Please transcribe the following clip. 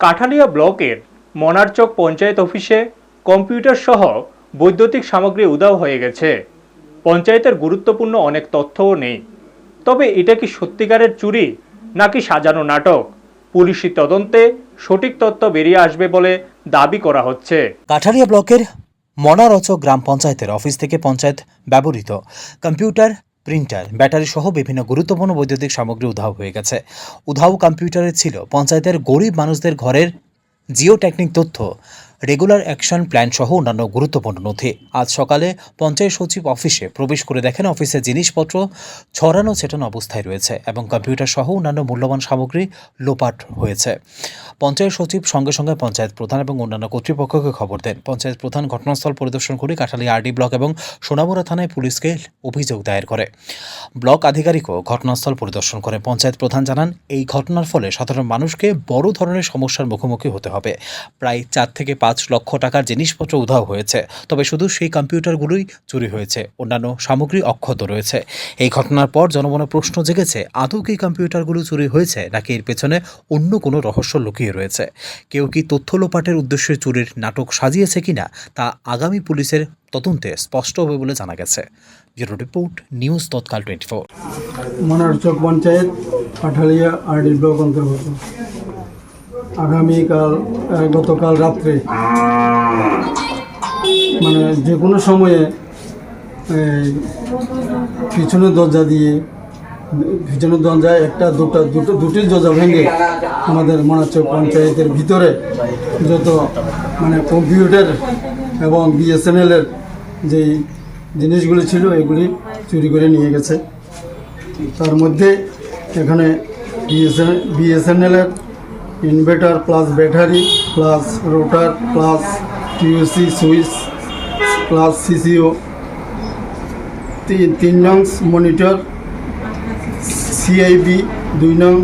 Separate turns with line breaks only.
কাঠালিয়া ব্লকের মনারচক পঞ্চায়েত অফিসে কম্পিউটার সহ বৈদ্যুতিক সামগ্রী উধাও হয়ে গেছে। পঞ্চায়েতের গুরুত্বপূর্ণ অনেক তথ্যও নেই। তবে এটা কি সত্যিকারের চুরি নাকি সাজানো নাটক? পুলিশি তদন্তে সঠিক তথ্য বেরিয়ে আসবে বলে দাবি করা হচ্ছে।
কাঠালিয়া ব্লকের মনারচক গ্রাম পঞ্চায়েতের অফিস থেকে পঞ্চায়েত ব্যবহৃত কম্পিউটার, প্রিন্টার, ব্যাটারি সহ বিভিন্ন গুরুত্বপূর্ণ বৈদ্যুতিক সামগ্রী উধাও হয়ে গেছে। উধাও কম্পিউটারে ছিল পঞ্চায়েতের গরিব মানুষদের ঘরের জিওটেকনিক তথ্য, রেগুলার অ্যাকশন প্ল্যান সহ অন্যান্য গুরুত্বপূর্ণ নথি। আজ সকালে পঞ্চায়েত সচিব অফিসে প্রবেশ করে দেখেন অফিসের জিনিসপত্র ছড়ানো ছেটানো অবস্থায় রয়েছে এবং কম্পিউটার সহ অন্যান্য মূল্যবান সামগ্রী লোপাট হয়েছে। পঞ্চায়েত সচিব সঙ্গে সঙ্গে পঞ্চায়েত প্রধান এবং অন্যান্য কর্তৃপক্ষকে খবর দেন। পঞ্চায়েত প্রধান ঘটনাস্থল পরিদর্শন করে কাঠালিয়া আরডি ব্লক এবং সোনামুড়া থানায় পুলিশকে অভিযোগ দায়ের করে। ব্লক আধিকারিকও ঘটনাস্থল পরিদর্শন করে। পঞ্চায়েত প্রধান জানান, এই ঘটনার ফলে সাধারণ মানুষকে বড় ধরনের সমস্যার মুখোমুখি হতে হবে। প্রায় 4 থেকে 5 লক্ষ টাকার জিনিসপত্র উধাও হয়েছে। তবে শুধু সেই কম্পিউটারগুলোই চুরি হয়েছে, অন্যান্য সামগ্রী অক্ষত রয়েছে। এই ঘটনার পর জনমনে প্রশ্ন জেগেছে, আদৌ কি কম্পিউটারগুলো চুরি হয়েছে নাকি এর পেছনে অন্য কোনো রহস্য লুকিয়ে রয়েছে? কেউ কি তথ্য লোপাটের উদ্দেশ্যে চুরির নাটক সাজিয়েছে কিনা তা আগামী পুলিশের তদন্তে স্পষ্ট হবে বলে জানা গেছে। ব্যুরো রিপোর্ট, নিউজ তৎকাল 24।
মনারচক পঞ্চায়েত, কাঠালিয়া আরডি ব্লক অন্তর্গত। গতকাল রাত্রে মানে যে কোনো সময়ে পিছনের দরজায় দুটি দরজা ভেঙে আমাদের মনারচক পঞ্চায়েতের ভিতরে যত কম্পিউটার এবং বিএসএনএলের যেই জিনিসগুলি ছিল এগুলি চুরি করে নিয়ে গেছে। তার মধ্যে এখানে বিএসএনএলের ইনভার্টার প্লাস ব্যাটারি প্লাস রোটার প্লাস টিউসি সুইচ প্লাস সিসিও, 3 নং মনিটর, সিআইবি 2 নং